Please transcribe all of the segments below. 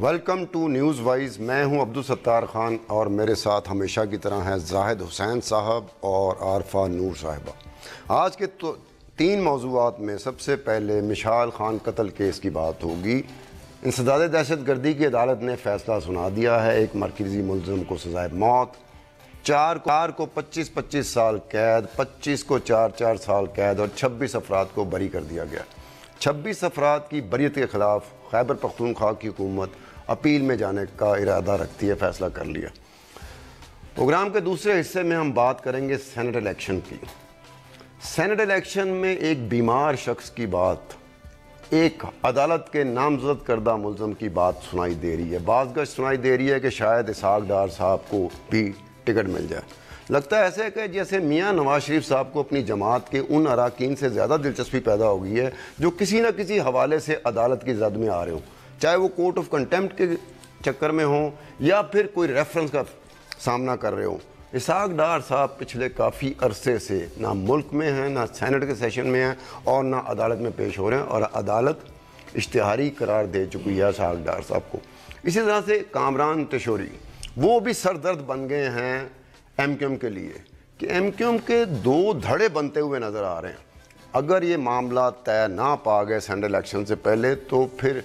Welcome to news wise. میں ہوں عبدالستار خان اور میرے ساتھ ہمیشہ کی طرح ہیں زاہد حسین صاحب اور عارفہ نور صاحبہ. آج کے 3 موضوعات میں سب سے پہلے مشال خان قتل کیس کی بات ہوگی. انسداد دہشت گردی کی عدالت نے فیصلہ سنا دیا ہے. ایک مرکزی ملزم کو سزائے موت، 4 کو 25 سال قید، 25 کو 4 سال قید اور 26 افراد کو بری کر دیا گیا. 26 افراد کی بریت کے خلاف خیبر پختونخوا کی حکومت اپیل میں جانے کا ارادہ رکھتی ہے. فیصلہ کر لیا. پروگرام کے دوسرے حصے میں ہم بات کریں گے سینٹ الیکشن کی. سینٹ الیکشن میں ایک بیمار شخص کی بات، ایک عدالت کے نامزد کردہ ملزم کی بات سنائی دے رہی ہے. بعض گشت سنائی دے رہی ہے کہ شاید اسحاق ڈار صاحب کو بھی ٹکٹ مل جائے. لگتا ہے ایسے کہ جیسے میاں نواز شریف صاحب کو اپنی جماعت کے ان اراکین سے زیادہ دلچسپی پیدا ہو گئی ہے جو کسی نہ کسی حوالے سے عدالت کی زد میں آ رہے ہوں، چاہے وہ کورٹ آف کنٹمپٹ کے چکر میں ہوں یا پھر کوئی ریفرنس کا سامنا کر رہے ہوں. اسحاق ڈار صاحب پچھلے کافی عرصے سے نہ ملک میں ہیں، نہ سینٹ کے سیشن میں ہیں اور نہ عدالت میں پیش ہو رہے ہیں، اور عدالت اشتہاری قرار دے چکی ہے اسحاق ڈار صاحب کو. اسی طرح سے کامران تشوری وہ بھی سردرد بن گئے ہیں ایم کیو ایم کے لیے کہ ایم کیو ایم کے 2 دھڑے بنتے ہوئے نظر آ رہے ہیں. اگر یہ معاملہ طے نہ پا گئے سینٹ الیکشن سے پہلے تو پھر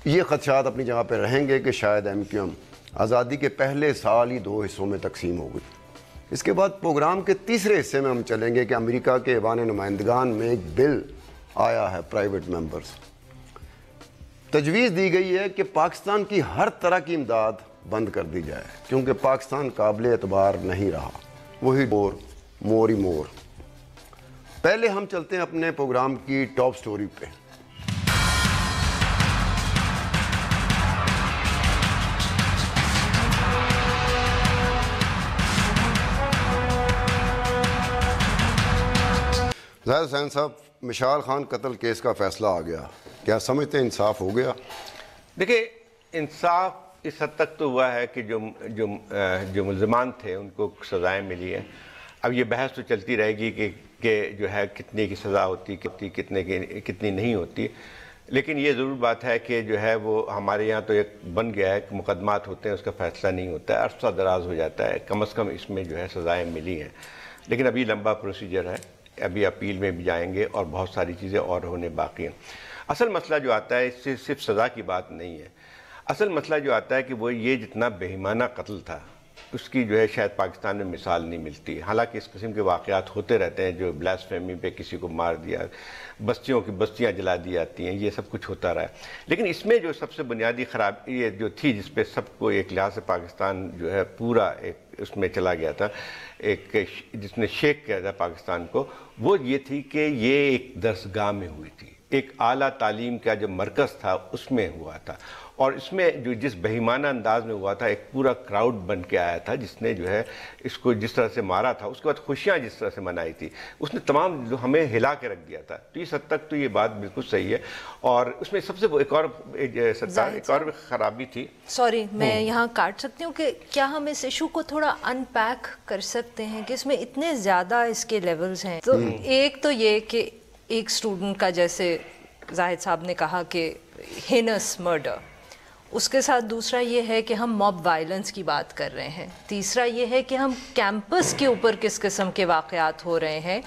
یہ خدشات اپنی جگہ پہ رہیں گے کہ شاید ایم کیو ایم آزادی کے پہلے سال ہی 2 حصوں میں تقسیم ہو گئی. اس کے بعد پروگرام کے تیسرے حصے میں ہم چلیں گے کہ امریکہ کے ایوان نمائندگان میں ایک بل آیا ہے پرائیویٹ ممبرز. تجویز دی گئی ہے کہ پاکستان کی ہر طرح کی امداد بند کر دی جائے کیونکہ پاکستان قابل اعتبار نہیں رہا. وہی مور ہی مور. پہلے ہم چلتے ہیں اپنے پروگرام کی ٹاپ سٹوری پہ. زاہد حسین صاحب، مشال خان قتل کیس کا فیصلہ آ گیا، کیا سمجھتے ہیں انصاف ہو گیا؟ دیکھیں، انصاف اس حد تک تو ہوا ہے کہ جو ملزمان تھے ان کو سزائیں ملی ہیں. اب یہ بحث تو چلتی رہے گی کہ جو ہے کتنے کی سزا ہوتی، کتنی نہیں ہوتی. لیکن یہ ضرور بات ہے کہ جو ہے وہ ہمارے یہاں تو ایک بن گیا ہے کہ مقدمات ہوتے ہیں، اس کا فیصلہ نہیں ہوتا ہے، عرصہ دراز ہو جاتا ہے. کم از کم اس میں جو ہے سزائیں ملی ہیں. لیکن ابھی لمبا پروسیجر ہے، ابھی اپیل میں بھی جائیں گے اور بہت ساری چیزیں اور ہونے باقی ہیں. اصل مسئلہ جو آتا ہے اس سے صرف سزا کی بات نہیں ہے. اصل مسئلہ جو آتا ہے کہ وہ یہ جتنا بہیمانہ قتل تھا اس کی جو ہے شاید پاکستان میں مثال نہیں ملتی. حالانکہ اس قسم کے واقعات ہوتے رہتے ہیں، جو بلاسفیمی پہ کسی کو مار دیا، بستیوں کی بستیاں جلا دی جاتی ہیں، یہ سب کچھ ہوتا رہا ہے. لیکن اس میں جو سب سے بنیادی خرابی یہ جو تھی، جس پہ سب کو ایک لحاظ سے پاکستان جو ہے پورا ایک اس میں چلا گیا تھا، ایک جس نے شیک کیا تھا پاکستان کو، وہ یہ تھی کہ یہ ایک درسگاہ میں ہوئی تھی. ایک اعلیٰ تعلیم کا جو مرکز تھا اس میں ہوا تھا، اور اس میں جو جس بہیمانہ انداز میں ہوا تھا، ایک پورا کراؤڈ بن کے آیا تھا جس نے جو ہے اس کو جس طرح سے مارا تھا، اس کے بعد خوشیاں جس طرح سے منائی تھی، اس نے تمام جو ہمیں ہلا کے رکھ دیا تھا. تو اس حد تک تو یہ بات بالکل صحیح ہے. اور اس میں سب سے ایک اور خرابی تھی. سوری، میں یہاں کاٹ سکتی ہوں کہ کیا ہم اس ایشو کو تھوڑا ان پیک کر سکتے ہیں کہ اس میں اتنے زیادہ اس کے لیولز ہیں. تو ایک تو یہ کہ ایک اسٹوڈنٹ کا، جیسے زاہد صاحب نے کہا کہ ہینس مرڈر، اس کے ساتھ دوسرا یہ ہے کہ ہم موب وائلنس کی بات کر رہے ہیں. تیسرا یہ ہے کہ ہم کیمپس کے اوپر کس قسم کے واقعات ہو رہے ہیں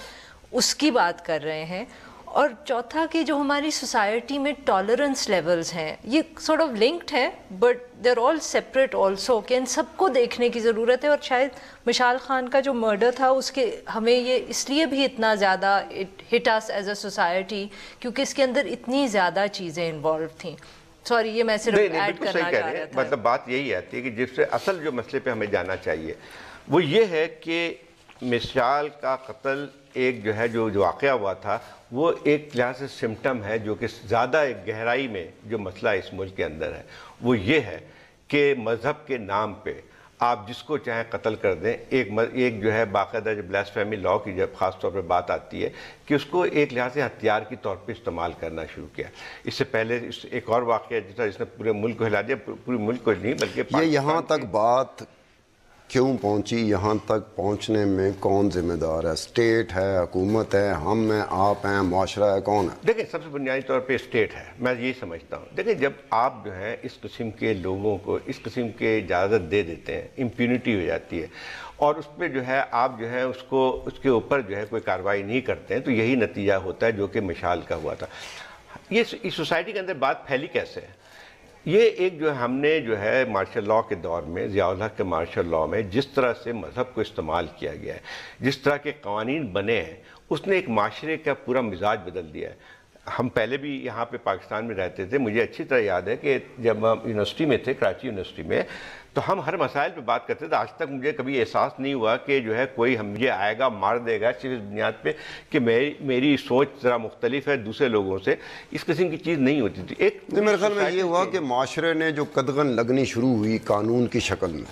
اس کی بات کر رہے ہیں. اور چوتھا کہ جو ہماری سوسائٹی میں ٹالرنس لیولز ہیں، یہ سورٹ آف لنکڈ ہیں but there all separate also, کہ ان سب کو دیکھنے کی ضرورت ہے. اور شاید مشال خان کا جو مرڈر تھا اس کے ہمیں یہ اس لیے بھی اتنا زیادہ ہٹ اس ایز اے سوسائٹی کیونکہ اس کے اندر اتنی زیادہ چیزیں انوالو تھیں. سوری، یہ میں صرف ایڈ کرنا چاہ رہا تھا. مطلب بات یہی آتی ہے کہ جس سے اصل جو مسئلے پہ ہمیں جانا چاہیے وہ یہ ہے کہ مشال کا قتل ایک جو ہے جو واقعہ ہوا تھا وہ ایک لحاظ سے سمٹم ہے، جو کہ زیادہ ایک گہرائی میں جو مسئلہ اس ملک کے اندر ہے وہ یہ ہے کہ مذہب کے نام پہ آپ جس کو چاہیں قتل کر دیں. ایک جو ہے باقاعدہ جو بلاسفیمی لاء کی جب خاص طور پہ بات آتی ہے کہ اس کو ایک لحاظ سے ہتھیار کی طور پہ استعمال کرنا شروع کیا. اس سے پہلے ایک اور واقعہ جس نے پورے ملک کو ہلا دیا، پورے ملک کو نہیں بلکہ یہ یہاں تک بات کیوں پہنچی, یہاں تک پہنچنے میں کون ذمہ دار ہے؟ اسٹیٹ ہے, حکومت ہے, ہم ہیں, آپ ہیں, معاشرہ ہے, کون ہے؟ دیکھیں سب سے بنیادی طور پہ اسٹیٹ ہے, میں یہی سمجھتا ہوں. دیکھیں جب آپ جو ہے اس قسم کے لوگوں کو اس قسم کے اجازت دے دیتے ہیں, امپیونٹی ہو جاتی ہے, اور اس پہ جو ہے آپ جو ہے اس کے اوپر جو ہے کوئی کارروائی نہیں کرتے ہیں, تو یہی نتیجہ ہوتا ہے جو کہ مشال کا ہوا تھا. یہ اس سوسائٹی کے اندر بات پھیلی کیسے ہے؟ یہ ایک جو ہم نے جو ہے مارشل لاء کے دور میں, ضیاء الحق کے مارشل لاء میں جس طرح سے مذہب کو استعمال کیا گیا ہے, جس طرح کے قوانین بنے ہیں, اس نے ایک معاشرے کا پورا مزاج بدل دیا ہے. ہم پہلے بھی یہاں پہ پاکستان میں رہتے تھے, مجھے اچھی طرح یاد ہے کہ جب ہم یونیورسٹی میں تھے, کراچی یونیورسٹی میں, تو ہم ہر مسائل پہ بات کرتے تھے. آج تک مجھے کبھی احساس نہیں ہوا کہ جو ہے کوئی مجھے آئے گا مار دے گا صرف اس بنیاد پہ کہ میری سوچ ذرا مختلف ہے دوسرے لوگوں سے. اس قسم کی چیز نہیں ہوتی تھی. ایک میرے خیال میں یہ ہوا کہ معاشرے نے جو قدغن لگنی شروع ہوئی قانون کی شکل میں,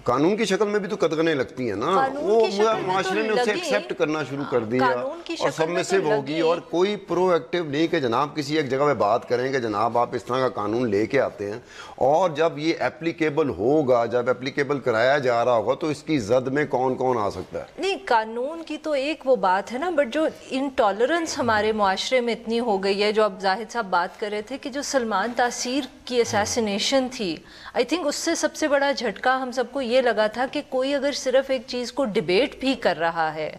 قانون کی شکل میں بھی تو قدغنیں لگتی ہیں نا, وہ معاشرے نے اسے ایکسیپٹ کرنا شروع کر دیا اور سب میں سے وہ ہوگی. اور کوئی پرو ایکٹیو نہیں کہ جناب کسی ایک جگہ پہ بات کریں کہ جناب آپ اس طرح کا قانون لے کے آتے ہیں, اور جب یہ اپلیکیبل ہوگا, جب اپلیکیبل کرایا جا رہا ہوگا, تو اس کی زد میں کون کون آ سکتا ہے؟ نہیں, قانون کی تو ایک وہ بات ہے نا, بٹ جو انٹالرنس ہمارے معاشرے میں اتنی ہو گئی ہے, جو اب زاہد صاحب بات کر رہے تھے کہ جو سلمان تاثیر کی اسیسینیشن تھی, آئی تھنک اس سے سب سے بڑا جھٹکا ہم سب کو یہ لگا تھا کہ کوئی اگر صرف ایک چیز کو ڈیبیٹ بھی کر رہا ہے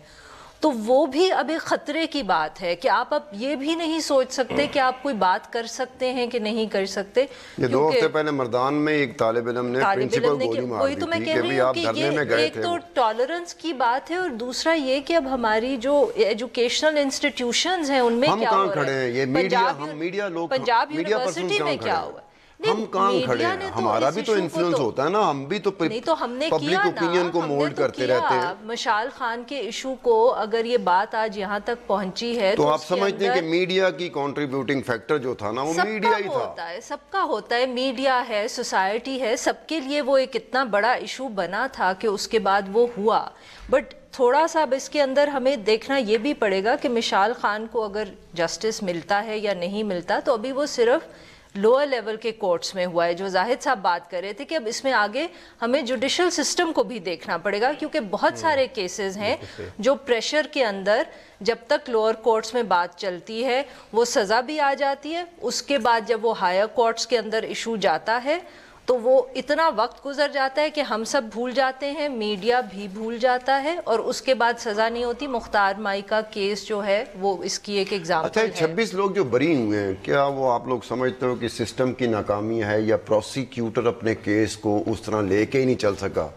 تو وہ بھی اب ایک خطرے کی بات ہے کہ آپ اب یہ بھی نہیں سوچ سکتے کہ آپ کوئی بات کر سکتے ہیں کہ نہیں کر سکتے. یہ 2 ہفتے پہلے مردان میں ایک طالب علم نے پرنسپل گولی مار دی تھی کہ بھی آپ دھرنے میں گئے تھے. ایک تو ٹالرنس کی بات ہے, اور دوسرا یہ کہ اب ہماری جو ایجوکیشنل انسٹیٹیوشنز ہیں ان میں کیا ہو رہا ہے. یہ میڈیا, ہم میڈیا لوگ, پنجاب یونیورسٹی میں کیا ہوا, ہم کہاں کھڑے ہیں؟ ہمارا بھی تو انفلوئنس ہوتا ہے نا, ہم بھی تو پبلک اوپینین کو مولڈ کرتے رہتے ہیں. مشال خان کے ایشو کو اگر یہ بات آج یہاں تک پہنچی ہے تو آپ سمجھتے ہیں کہ میڈیا کی کنٹریبیوٹنگ فیکٹر جو تھا نا, وہ میڈیا ہی تھا. سب کا ہوتا ہے, میڈیا ہے, سوسائٹی ہے, سب کے لیے وہ ایک اتنا بڑا ایشو بنا تھا کہ اس کے بعد وہ ہوا. بٹ تھوڑا سا اب اس کے اندر ہمیں دیکھنا یہ بھی پڑے گا کہ مشال خان کو اگر جسٹس ملتا ہے یا نہیں ملتا, تو ابھی وہ صرف لوئر لیول کے کورٹس میں ہوا ہے, جو زاہد صاحب بات کر رہے تھے کہ اب اس میں آگے ہمیں جوڈیشل سسٹم کو بھی دیکھنا پڑے گا, کیونکہ بہت سارے کیسز ہیں جو پریشر کے اندر جب تک لوئر کورٹس میں بات چلتی ہے وہ سزا بھی آ جاتی ہے, اس کے بعد جب وہ ہائر کورٹس کے اندر ایشو جاتا ہے تو وہ اتنا وقت گزر جاتا ہے کہ ہم سب بھول جاتے ہیں, میڈیا بھی بھول جاتا ہے, اور اس کے بعد سزا نہیں ہوتی. مختار مائی کا کیس جو ہے وہ اس کی ایک ایگزامپل ہے. اچھا, 26 لوگ جو بری ہوئے ہیں, کیا وہ آپ لوگ سمجھتے ہو کہ سسٹم کی ناکامی ہے, یا پروسیکیوٹر اپنے کیس کو اس طرح لے کے ہی نہیں چل سکا,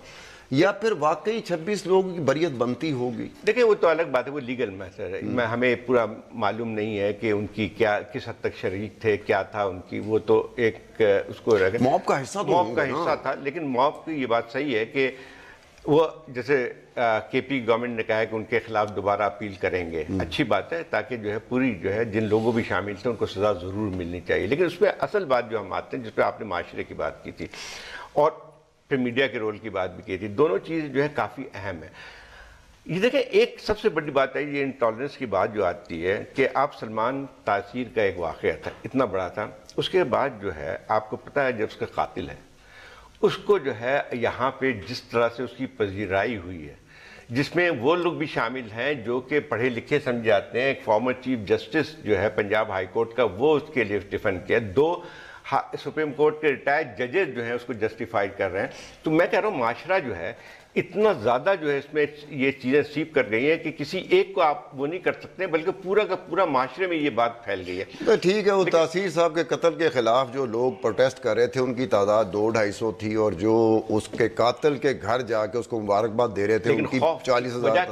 یا پھر واقعی 26 لوگوں کی بریت بنتی ہوگی؟ دیکھیں وہ تو الگ بات ہے, وہ لیگل میٹر ہے, ہمیں پورا معلوم نہیں ہے کہ ان کی کیا کس حد تک شریک تھے, کیا تھا ان کی, وہ تو ایک اس کو موب کا حصہ تھا. لیکن موب کی یہ بات صحیح ہے کہ وہ جیسے کے پی گورنمنٹ نے کہا ہے کہ ان کے خلاف دوبارہ اپیل کریں گے, اچھی بات ہے, تاکہ جو ہے پوری جو ہے جن لوگوں بھی شامل تھے ان کو سزا ضرور ملنی چاہیے. لیکن اس پہ اصل بات جو ہم آتے ہیں, جس پہ آپ نے معاشرے کی بات کی تھی اور پھر میڈیا کے رول کی بات بھی کی تھی, دونوں چیز جو ہے کافی اہم ہے. یہ دیکھیں ایک سب سے بڑی بات ہے یہ انٹالرنس کی بات جو آتی ہے کہ آپ سلمان تاثیر کا ایک واقعہ تھا, اتنا بڑا تھا, اس کے بعد جو ہے آپ کو پتہ ہے جب اس کا قاتل ہے اس کو جو ہے یہاں پہ جس طرح سے اس کی پذیرائی ہوئی ہے, جس میں وہ لوگ بھی شامل ہیں جو کہ پڑھے لکھے سمجھ جاتے ہیں. ایک فارمر چیف جسٹس جو ہے پنجاب ہائی کورٹ کا, وہ اس کے لیے ڈیفینڈ کیا, 2 سپریم کورٹ کے ریٹائرڈ ججز جو ہیں اس کو جسٹیفائی کر رہے ہیں. تو میں کہہ رہا ہوں معاشرہ جو ہے اتنا زیادہ جو ہے اس میں یہ چیزیں سیپ کر گئی ہیں کہ کسی ایک کو آپ وہ نہیں کر سکتے, بلکہ پورا کا پورا معاشرے میں یہ بات پھیل گئی ہے. تو ٹھیک ہے, وہ تاثیر صاحب کے قتل کے خلاف جو لوگ پروٹیسٹ کر رہے تھے ان کی تعداد 200-250 تھی, اور جو اس کے قاتل کے گھر جا کے اس کو مبارکباد دے رہے تھے ان کی 40,000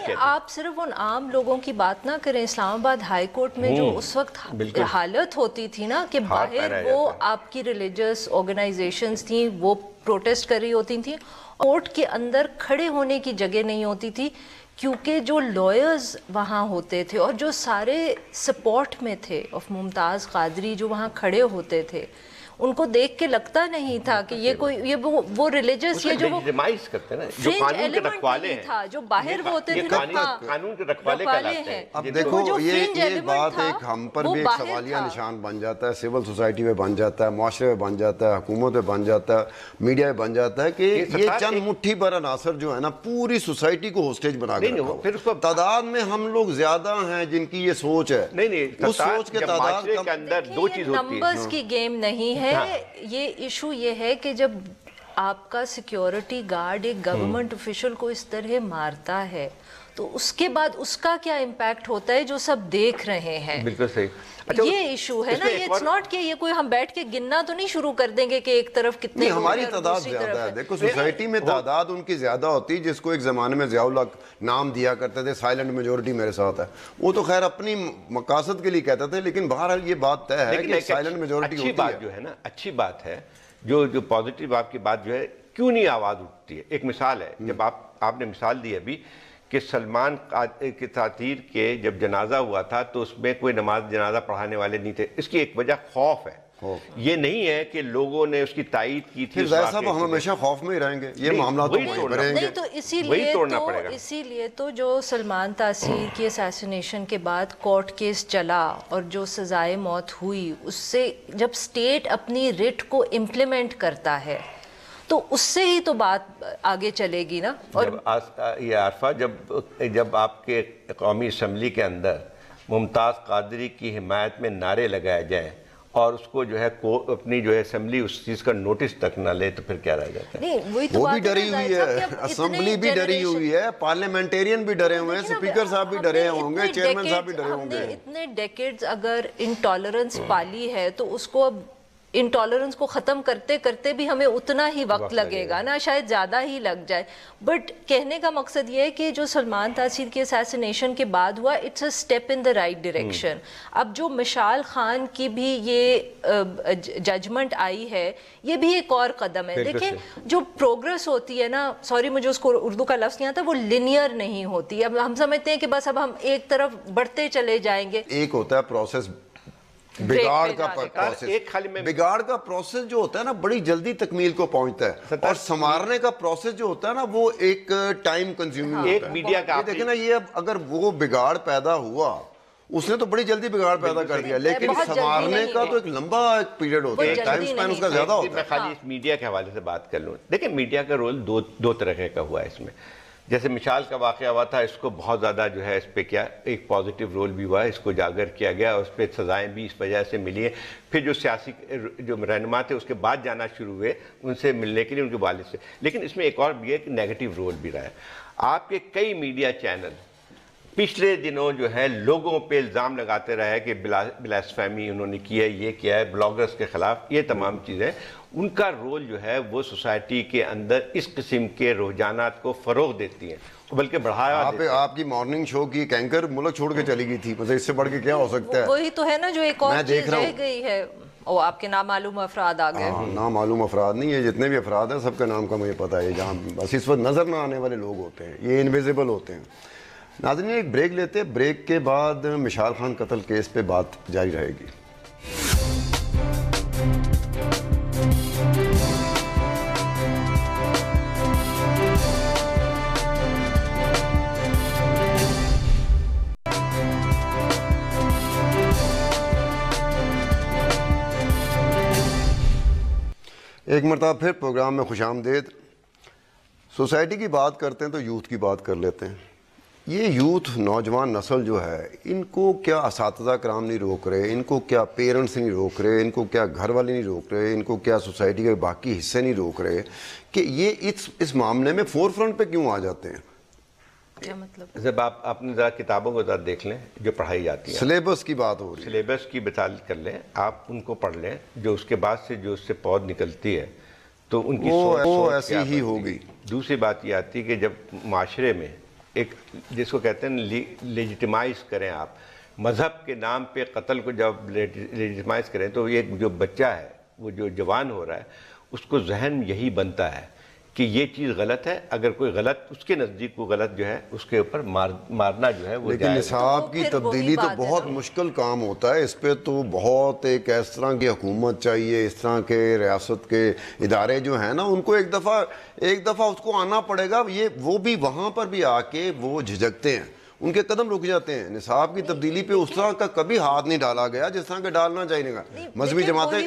تھی. آپ صرف ان عام لوگوں کی بات نہ کریں, اسلام آباد ہائی کورٹ میں جو اس وقت حالت ہوتی تھی نا کہ باہر وہ آپ کی ریلیجس آرگنائزیشنز تھیں, وہ پروٹیسٹ کر رہی ہوتی تھیں, کورٹ کے اندر کھڑے ہونے کی جگہ نہیں ہوتی تھی, کیونکہ جو لائرز وہاں ہوتے تھے اور جو سارے سپورٹ میں تھے آف ممتاز قادری جو وہاں کھڑے ہوتے تھے, ان کو دیکھ کے لگتا نہیں تھا کہ یہ کوئی یہ وہ ریلیجس یہ جو لیجیٹمائز کرتے ہیں نا جو قانون کے رکھوالے ہیں جو باہر وہ ہوتے تھے قانون کے رکھوالے کہلاتے ہیں. اب دیکھو یہ بات ایک ہم پر بھی ایک سوالیہ نشان بن جاتا ہے, سول سوسائٹی میں بن جاتا ہے, معاشرے میں بن جاتا ہے, حکومت میں بن جاتا ہے, میڈیا میں بن جاتا ہے کہ یہ چند مٹھی بھر عناصر جو ہے نا پوری سوسائٹی کو ہوسٹیج بنا کے رکھا ہوا. تعداد میں ہم لوگ زیادہ ہیں جن کی یہ سوچ ہے, اس سوچ کے تعداد کے اندر دو چیز ہوتی ہے. نمبرز کی گیم نہیں ہے یہ ایشو. یہ ہے کہ جب آپ کا سیکیورٹی گارڈ ایک گورنمنٹ افیشل کو اس طرح مارتا ہے تو اس کے بعد اس کا کیا امپیکٹ ہوتا ہے جو سب دیکھ رہے ہیں. بالکل صحیح. یہ ایشو ہے نا, یہ اٹس ناٹ کہ یہ کوئی ہم بیٹھ کے گننا تو نہیں شروع کر دیں گے کہ ایک طرف کتنے ہماری تعداد زیادہ ہے. دیکھو سوسائٹی میں تعداد ان کی زیادہ ہوتی, جس کو ایک زمانے میں ضیاء الحق نام دیا کرتے تھے سائلنٹ میجورٹی میرے ساتھ ہے, وہ تو خیر اپنی مقاصد کے لیے کہتے تھے, لیکن بہرحال یہ بات طے ہے کہ سائلنٹ میجورٹی ہوتی ہے. اچھی بات جو ہے نا, اچھی بات ہے جو پازیٹیو آپ کی بات جو ہے, کیوں نہیں آواز اٹھتی ہے. ایک مثال ہے, جب آپ نے مثال دی ابھی کہ سلمان کے ساتیر کے جب جنازہ ہوا تھا تو اس میں کوئی نماز جنازہ پڑھانے والے نہیں تھے. اس کی ایک وجہ خوف ہے. یہ نہیں ہے کہ لوگوں نے اس کی تائید کی تھی. صاحب ہم ہمیشہ خوف میں ہی رہیں گے, یہ معاملہ تو اسی لیے تو جو سلمان تاثیر کی اسیسینیشن کے بعد کورٹ کیس چلا اور جو سزائے موت ہوئی, اس سے جب اسٹیٹ اپنی رٹ کو امپلیمنٹ کرتا ہے تو اس سے ہی تو بات آگے چلے گی نا. اور یہ عارفہ جب آپ کے قومی اسمبلی کے اندر ممتاز قادری کی حمایت میں نعرے لگائے جائیں اور اس کو جو ہے اپنی جو ہے اسمبلی اس چیز کا نوٹس تک نہ لے تو پھر کیا رہ جاتا ہے. وہ بھی ڈری ہوئی ہے, اسمبلی بھی ڈری ہوئی ہے, پارلیمنٹیرین بھی ڈرے ہوئے ہیں, اسپیکر صاحب بھی ڈرے ہوں گے, چیئرمین صاحب بھی ڈرے ہوں گے. اتنے ڈیکیڈز اگر انٹالرنس پالی ہے تو اس کو اب انٹالرنس کو ختم کرتے کرتے بھی ہمیں اتنا ہی وقت لگے گا نا, شاید زیادہ ہی لگ جائے. بٹ کہنے کا مقصد یہ ہے کہ جو سلمان تاثیر کی اسیسینیشن کے بعد ہوا, it's a step in the right direction. اب جو مشال خان کی بھی یہ ججمنٹ آئی ہے, یہ بھی ایک اور قدم ہے. دیکھیں جو پروگرس ہوتی ہے نا, سوری مجھے اس کو اردو کا لفظ نہیں آتا, وہ لینئر نہیں ہوتی. اب ہم سمجھتے ہیں کہ بس اب ہم ایک طرف بڑھتے چلے جائیں گے. ایک ہوتا ہے پروسیس, بگاڑ کا پروسیس جو ہوتا ہے نا بڑی جلدی تکمیل کو پہنچتا ہے, اور سنوارنے کا پروسیس جو ہوتا ہے نا وہ ایک ٹائم کنزیومنگ ہوتا ہے. میڈیا کا دیکھیں نا, یہ اب اگر وہ بگاڑ پیدا ہوا, اس نے تو بڑی جلدی بگاڑ پیدا کر دیا, لیکن سنوارنے کا تو ایک لمبا ایک پیریڈ ہوتا ہے, ٹائم سپین اس کا زیادہ ہوتا ہے. میں خالی اس میڈیا کے حوالے سے بات کر لوں. دیکھیں میڈیا کا رول دو طرح کا ہوا ہے اس میں. جیسے مشال کا واقعہ ہوا تھا, اس کو بہت زیادہ جو ہے اس پہ کیا ایک پازیٹیو رول بھی ہوا ہے, اس کو اجاگر کیا گیا اور اس پہ سزائیں بھی اس وجہ سے ملی ہیں. پھر جو سیاسی جو رہنما تھے اس کے بعد جانا شروع ہوئے ان سے ملنے کے لیے, ان کے والد سے. لیکن اس میں ایک اور بھی ہے کہ نیگیٹو رول بھی رہا ہے. آپ کے کئی میڈیا چینل پچھلے دنوں جو ہے لوگوں پہ الزام لگاتے رہے کہ بلاسفیمی انہوں نے کیا ہے, یہ کیا ہے, بلاگرز کے خلاف, یہ تمام چیزیں. ان کا رول جو ہے وہ سوسائٹی کے اندر اس قسم کے رجحانات کو فروغ دیتی ہیں, بلکہ بڑھاوا دیتی ہیں. آپ کی مارننگ شو کی ایک اینکر ملک چھوڑ کے چلی گئی تھی, مطلب اس سے بڑھ کے کیا ہو سکتا ہے. وہی تو ہے نا جو ایک اور چیز رہ گئی ہے, وہ آپ کے نامعلوم افراد آ گئے. نامعلوم افراد نہیں ہے, جتنے بھی افراد ہیں سب کا نام کا مجھے پتا ہے, جہاں بس اس وقت نظر نہ آنے والے لوگ ہوتے ہیں, یہ انویزیبل ہوتے ہیں. ناظرین ایک بریک لیتے ہیں, بریک کے بعد مشال خان قتل کیس پہ بات جاری رہے گی. ایک مرتبہ پھر پروگرام میں خوش آمدید. سوسائٹی کی بات کرتے ہیں تو یوتھ کی بات کر لیتے ہیں. یہ یوتھ نوجوان نسل جو ہے, ان کو کیا اساتذہ کرام نہیں روک رہے, ان کو کیا پیرنٹس نہیں روک رہے, ان کو کیا گھر والے نہیں روک رہے, ان کو کیا سوسائٹی کے باقی حصے نہیں روک رہے کہ یہ اس معاملے میں فور فرنٹ پہ کیوں آ جاتے ہیں. کیا مطلب؟ جب آپ اپنی ذرا کتابوں کو ذرا دیکھ لیں جو پڑھائی جاتی ہیں, سلیبس کی بات ہو رہی ہے, سلیبس کی مثال کر لیں آپ, ان کو پڑھ لیں, جو اس کے بعد سے جو اس سے پود نکلتی ہے تو ان کی سوچ ایسی ہی ہوگی. دوسری بات یہ آتی ہے کہ جب معاشرے میں ایک جس کو کہتے ہیں لیجیٹیمائز کریں, آپ مذہب کے نام پہ قتل کو جب لیجیٹیمائز کریں تو یہ جو بچہ ہے, وہ جو جوان ہو رہا ہے, اس کو ذہن یہی بنتا ہے کہ یہ چیز غلط ہے، اگر کوئی غلط اس کے نزدیک کو غلط جو ہے اس کے اوپر مارنا جو ہے وہ لیکن جائز ہے۔ نصاب کی تبدیلی تو بہت مشکل کام ہوتا ہے، اس پہ تو بہت ایک اس طرح کی حکومت چاہیے، اس طرح کے ریاست کے ادارے جو ہیں نا ان کو ایک دفعہ اس کو آنا پڑے گا، وہ بھی وہاں پر بھی آ کے وہ جھجکتے ہیں، ان کے قدم رک جاتے ہیں۔ نصاب کی تبدیلی پہ اس طرح کا کبھی ہاتھ نہیں ڈالا گیا جس طرح کا ڈالنا چاہیے گا۔ مذہبی جماعتیں،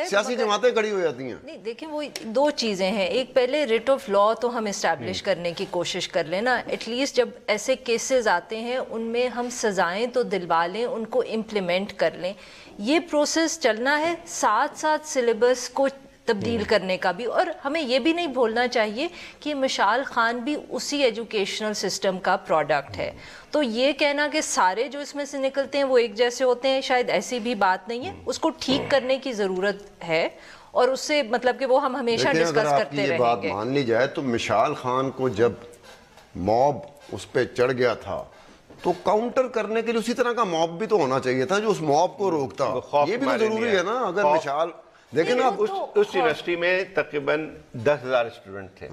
سیاسی جماعتیں کھڑی ہو جاتی ہیں۔ نہیں دیکھیں وہ دو چیزیں ہیں، ایک پہلے ریٹ آف لا تو ہم اسٹیبلش کرنے کی کوشش کر لیں نا، ایٹ لیسٹ جب ایسے کیسز آتے ہیں ان میں ہم سزائیں تو دلوا لیں، ان کو امپلیمنٹ کر لیں۔ یہ پروسیس چلنا ہے، ساتھ ساتھ سلیبس کو تبدیل کرنے کا بھی، اور ہمیں یہ بھی نہیں بھولنا چاہیے کہ مشال خان بھی اسی ایجوکیشنل سسٹم کا پروڈکٹ ہے، تو یہ کہنا کہ سارے جو اس میں سے نکلتے ہیں وہ ایک جیسے ہوتے ہیں، شاید ایسی بھی بات نہیں ہے، اس کو ٹھیک کرنے کی ضرورت ہے، اور اس سے مطلب کہ وہ ہم ہمیشہ ڈسکس کرتے رہیں گے۔ یہ بات مان لی جائے تو مشال خان کو جب موب اس پہ چڑھ گیا تھا تو کاؤنٹر کرنے کے لیے اسی طرح کا موب بھی تو ہونا چاہیے تھا جو اس موب کو روکتا، یہ بھی تو ضروری ہے نا۔ اگر مشال دیکھیں نا، اس یونیورسٹی میں تقریباً 10,000 اسٹوڈنٹ تھے،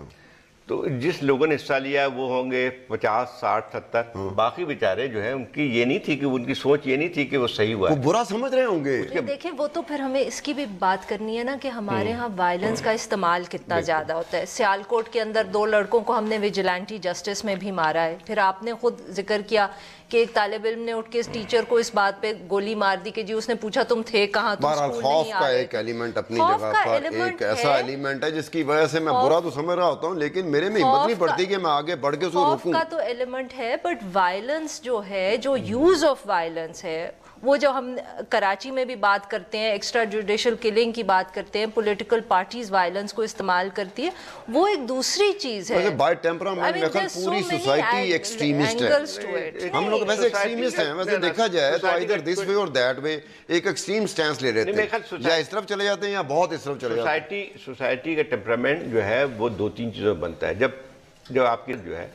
تو جس لوگوں نے حصہ لیا وہ ہوں گے 50 60 70، باقی بیچارے جو ہیں ان کی یہ نہیں تھی کہ ان کی سوچ یہ نہیں تھی کہ وہ صحیح ہوا، وہ برا سمجھ رہے ہوں گے۔ دیکھیں وہ تو پھر ہمیں اس کی بھی بات کرنی ہے نا کہ ہمارے ہاں وائلنس کا استعمال کتنا زیادہ ہوتا ہے۔ سیالکوٹ کے اندر 2 لڑکوں کو ہم نے ویجیلانٹی جسٹس میں بھی مارا ہے، پھر آپ نے خود ذکر کیا کہ ایک طالب علم نے اٹھ کے اس ٹیچر کو اس بات پہ گولی مار دی کہ جی اس نے پوچھا تم تھے کہاں، تم بہرحال اسکول خوف نہیں کا آ رہے۔ ایک ایلیمنٹ اپنی جگہ پر ایک ایسا ایلیمنٹ ہے جس کی وجہ سے میں برا تو سمجھ رہا ہوتا ہوں، لیکن میرے میں ہمت نہیں پڑتی کہ میں آگے بڑھ کے اس کو روکوں۔ خوف کا تو ایلیمنٹ ہے، بٹ وائلنس جو ہے، جو یوز آف وائلنس ہے، وہ جو ہم کراچی میں بھی بات کرتے ہیں، ایکسٹرا جوڈیشل کلنگ کی بات کرتے ہیں، پولیٹیکل پارٹیز وائلنس کو استعمال کرتی ہے، وہ ایک دوسری چیز ہے۔ بائی ٹیمپرامنٹ پوری سوسائٹی ایکسٹریمسٹ ہے، ہم لوگ ویسے ایکسٹریمسٹ ہیں، ویسے دیکھا جائے تو ادھر دس وے اور دیٹ وے ایک ایکسٹریم سٹینس لے لیتے ہیں، یا اس طرف چلے جاتے ہیں یا بہت اس طرف چلے جاتے ہیں۔ سوسائٹی کا ٹیمپرامنٹ جو ہے وہ 2-3 چیزوں میں بنتا ہے، جب آپ کی جو ہے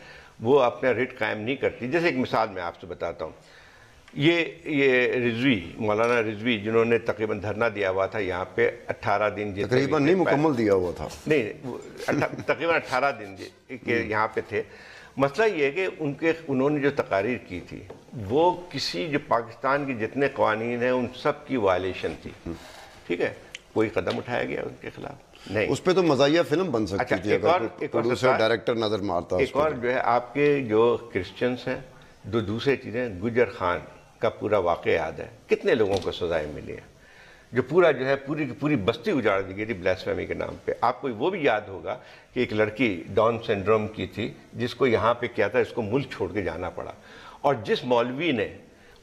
وہ اپنا ریٹ قائم نہیں کرتی۔ جیسے ایک مثال میں آپ سے بتاتا ہوں، یہ رضوی، مولانا رضوی جنہوں نے تقریباً دھرنا دیا ہوا تھا یہاں پہ 18 دن، تقریباً نہیں مکمل دیا ہوا تھا، نہیں تقریباً 18 دن کہ یہاں پہ تھے۔ مسئلہ یہ ہے کہ انہوں نے جو تقاریر کی تھی وہ کسی جو پاکستان کے جتنے قوانین ہیں ان سب کی وائلیشن تھی، ٹھیک ہے، کوئی قدم اٹھایا گیا ان کے خلاف نہیں۔ اس پہ تو مزاحیہ فلم بن سکتی تھی اگر پروڈیوسر ڈائریکٹر نظر مارتا۔ ایک اور جو ہے آپ کے جو کرسچنس ہیں، دوسری چیزیں، گجر خان کا پورا واقعہ یاد ہے، کتنے لوگوں کو سزائیں ملی ہیں، جو پورا جو ہے پوری بستی اجاڑ دی گئی تھی بلیسفیمی کے نام پہ۔ آپ کو وہ بھی یاد ہوگا کہ ایک لڑکی ڈاؤن سنڈروم کی تھی جس کو یہاں پہ کیا تھا، اس کو ملک چھوڑ کے جانا پڑا، اور جس مولوی نے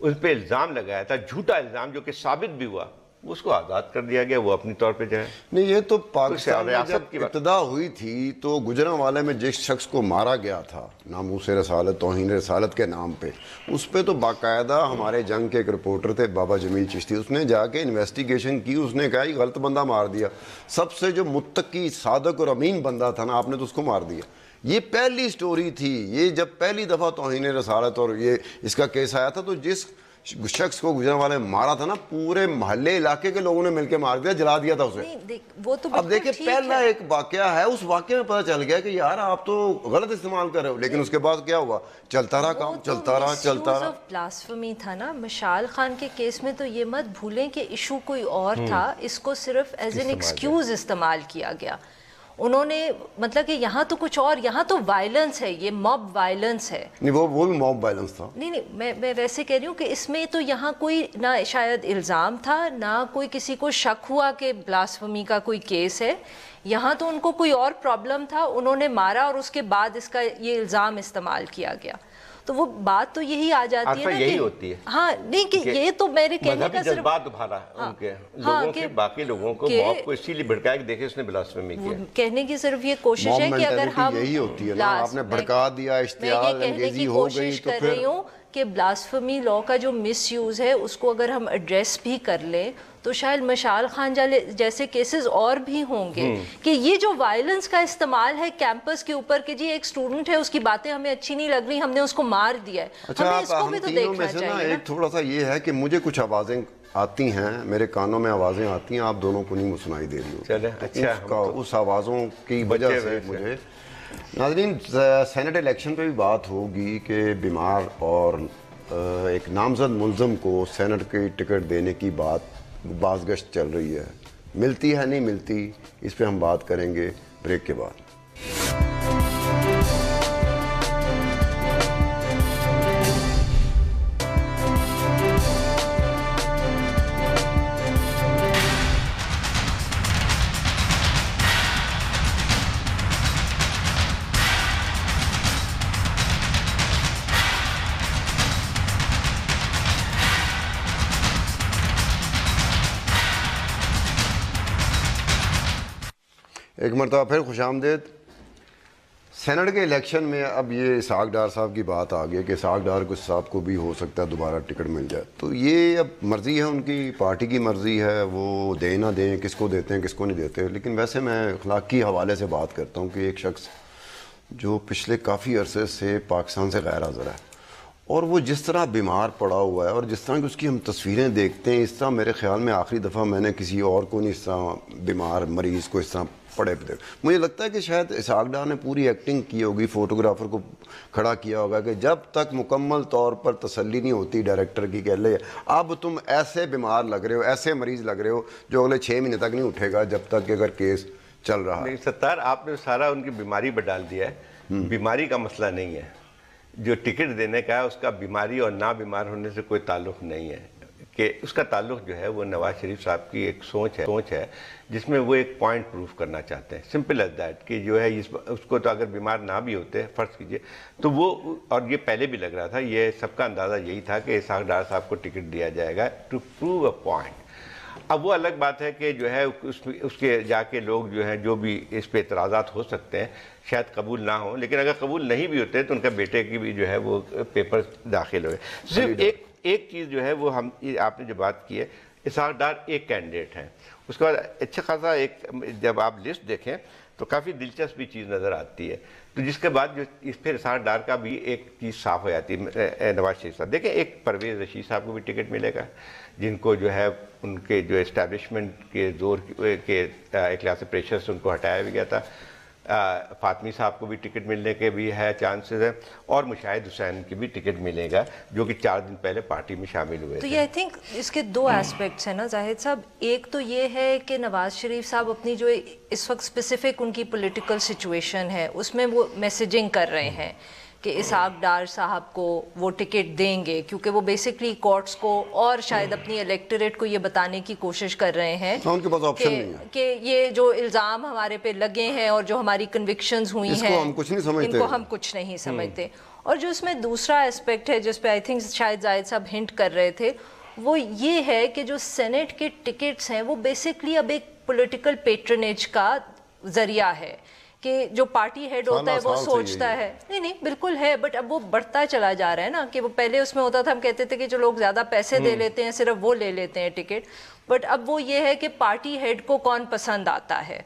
ان پہ الزام لگایا تھا، جھوٹا الزام جو کہ ثابت بھی ہوا، اس کو آزاد کر دیا گیا، وہ اپنی طور پہ جو ہے۔ نہیں، یہ تو پاکستان میں جب ابتدا ہوئی تھی تو گجرانوالے میں جس شخص کو مارا گیا تھا ناموس رسالت، توہین رسالت کے نام پہ، اس پہ تو باقاعدہ ہمارے جنگ کے ایک رپورٹر تھے بابا جمیل چشتی، اس نے جا کے انویسٹیگیشن کی، اس نے کہا یہ غلط بندہ مار دیا، سب سے جو متقی صادق اور امین بندہ تھا نا آپ نے تو اس کو مار دیا۔ یہ پہلی سٹوری تھی، یہ جب پہلی دفعہ توہین رسالت اور یہ اس کا کیس آیا تھا تو جس شخص کو گجرانوالے میں مارا تھا نا، پورے محلے علاقے کے لوگوں نے مل کے مار دیا، جلا دیا تھا اسے۔ اب دیکھیں پہلا ایک واقعہ ہے، اس واقعے میں پتہ چل گیا کہ یار آپ تو غلط استعمال کر رہے ہو، لیکن اس کے بعد کیا ہوا، چلتا رہا کام، چلتا رہا۔ بلاسفمی تھا نا مشال خان کے کیس میں، تو یہ مت بھولیں کہ ایشو کوئی اور تھا، اس کو صرف ایز این ایکسکیوز استعمال کیا گیا۔ انہوں نے مطلب کہ یہاں تو کچھ اور، یہاں تو وائلنس ہے، یہ موب وائلنس ہے۔ نہیں وہ بھی موب وائلنس تھا۔ نہیں میں ویسے کہہ رہی ہوں کہ اس میں تو یہاں کوئی نہ شاید الزام تھا، نہ کوئی کسی کو شک ہوا کہ بلاسفمی کا کوئی کیس ہے، یہاں تو ان کو کوئی اور پرابلم تھا، انہوں نے مارا اور اس کے بعد اس کا یہ الزام استعمال کیا گیا۔ تو وہ بات تو یہی آ جاتی ہے نا، یہی ہوتی ہے ہاں، نہیں کہ یہ تو میرے کہنے کا صرف جذبات ابھارا ان کے لوگوں کے، باقی لوگوں کو موت کو اسی لیے بھڑکایا کہ دیکھیں اس نے بلاسفیمی کیا۔ کہنے کی صرف یہ کوشش ہے کہ اگر ہم یہی ہوتی ہے نا، آپ نے بھڑکا دیا، اشتعال انگیزی ہو گئی، تو کر رہی ہوں کہ بلاسفمی لا کا جو مس یوز ہے اس کو اگر ہم ایڈریس بھی کر لیں تو شاید مشال خان جیسے کیسز اور بھی ہوں گے کہ یہ جو وائلنس کا استعمال ہے کیمپس کے اوپر کہ جی ایک اسٹوڈنٹ ہے اس کی باتیں ہمیں اچھی نہیں لگ رہی ہم نے اس کو مار دیا ہے. ہمیں اس کو بھی تو دیکھنا چاہیے. ایک تھوڑا سا یہ ہے کہ مجھے کچھ آوازیں آتی ہیں, میرے کانوں میں آوازیں آتی ہیں, آپ دونوں کو نہیں سنائی دے رہی ہو, اس آوازوں کی وجہ سے مجھے. ناظرین, سینٹ الیکشن پہ بھی بات ہوگی کہ بیمار اور ایک نامزد ملزم کو سینٹ کی ٹکٹ دینے کی بازگشت چل رہی ہے, ملتی ہے نہیں ملتی, اس پہ ہم بات کریں گے بریک کے بعد. ایک مرتبہ پھر خوش آمدید. سینٹ کے الیکشن میں اب یہ اسحاق ڈار صاحب کی بات آ گئی کہ اسحاق ڈار صاحب کو بھی ہو سکتا ہے دوبارہ ٹکٹ مل جائے. تو یہ اب مرضی ہے ان کی, پارٹی کی مرضی ہے, وہ دیں نہ دیں, کس کو دیتے ہیں کس کو نہیں دیتے. لیکن ویسے میں اخلاقی حوالے سے بات کرتا ہوں کہ ایک شخص جو پچھلے کافی عرصے سے پاکستان سے غیر حاضر ہے اور وہ جس طرح بیمار پڑا ہوا ہے اور جس طرح کی اس کی ہم تصویریں دیکھتے ہیں, اس طرح میرے خیال میں آخری دفعہ میں نے کسی اور کو نہیں اس طرح بیمار مریض کو اس طرح پڑے پڑے. مجھے لگتا ہے کہ شاید اسحاق ڈار نے پوری ایکٹنگ کی ہوگی, فوٹوگرافر کو کھڑا کیا ہوگا کہ جب تک مکمل طور پر تسلی نہیں ہوتی ڈائریکٹر کی کہ لے اب تم ایسے بیمار لگ رہے ہو, ایسے مریض لگ رہے ہو جو اگلے 6 مہینے تک نہیں اٹھے گا جب تک کہ اگر کیس چل رہا ہے. ستار, آپ نے سارا ان کی بیماری پہ ڈال دیا ہے. بیماری کا مسئلہ نہیں ہے, جو ٹکٹ دینے کا ہے اس کا بیماری اور نہ بیمار ہونے سے کوئی تعلق نہیں ہے. کہ اس کا تعلق جو ہے وہ نواز شریف صاحب کی ایک سوچ ہے جس میں وہ ایک پوائنٹ پروف کرنا چاہتے ہیں, سمپل ایز دیٹ, کہ جو ہے اس کو تو اگر بیمار نہ بھی ہوتے فرض کیجئے تو وہ, اور یہ پہلے بھی لگ رہا تھا, یہ سب کا اندازہ یہی تھا کہ اسحاق ڈار صاحب کو ٹکٹ دیا جائے گا ٹو پروو اے پوائنٹ. اب وہ الگ بات ہے کہ جو ہے اس کے جا کے لوگ جو ہیں جو بھی اس پہ اعتراضات ہو سکتے ہیں شاید قبول نہ ہوں, لیکن اگر قبول نہیں بھی ہوتے تو ان کا بیٹے کی بھی جو ہے وہ پیپر داخل ہوئے. صرف ایک چیز جو ہے وہ آپ نے جو بات کی ہے, اسحاق ڈار ایک کینڈیڈیٹ ہیں, اس کے بعد اچھا خاصا ایک جب آپ لسٹ دیکھیں تو کافی دلچسپی چیز نظر آتی ہے. تو جس کے بعد جو اس پھر اسحاق ڈار کا بھی ایک چیز صاف ہو جاتی ہے. نواز شریف صاحب دیکھیں, ایک پرویز رشید صاحب کو بھی ٹکٹ ملے گا جن کو جو ہے ان کے جو اسٹیبلشمنٹ کے زور کے ایک لحاظ سے پریشر سے ان کو ہٹایا بھی گیا تھا. فاطمی صاحب کو بھی ٹکٹ ملنے کے بھی ہے چانسز ہیں, اور مشاہد حسین کی بھی ٹکٹ ملے گا جو کہ 4 دن پہلے پارٹی میں شامل ہوئے. تو یہ آئی تھنک اس کے 2 ایسپیکٹس ہیں نا زاہد صاحب. ایک تو یہ ہے کہ نواز شریف صاحب اپنی جو اس وقت اسپیسیفک ان کی پولیٹیکل سچویشن ہے اس میں وہ میسیجنگ کر رہے ہیں کہ اسحاق ڈار صاحب کو وہ ٹکٹ دیں گے, کیونکہ وہ بیسکلی کورٹس کو اور شاید اپنی الیکٹریٹ کو یہ بتانے کی کوشش کر رہے ہیں کہ یہ جو الزام ہمارے پہ لگے ہیں اور جو ہماری کنوکشنز ہوئی ہیں ان کو ہم کچھ نہیں سمجھتے. اور جو اس میں دوسرا اسپیکٹ ہے جس پہ آئی تھنک شاید زاہد صاحب ہنٹ کر رہے تھے, وہ یہ ہے کہ جو سینٹ کے ٹکٹس ہیں وہ بیسکلی اب ایک پولیٹیکل پیٹرنیج کا ذریعہ ہے کہ جو پارٹی ہیڈ ہوتا ہے وہ سوچتا ہے, نہیں بالکل ہے, بٹ اب وہ بڑھتا چلا جا رہا ہے نا. کہ وہ پہلے اس میں ہوتا تھا, ہم کہتے تھے کہ جو لوگ زیادہ پیسے دے لیتے ہیں صرف وہ لے لیتے ہیں ٹکٹ, بٹ اب وہ یہ ہے کہ پارٹی ہیڈ کو کون پسند آتا ہے.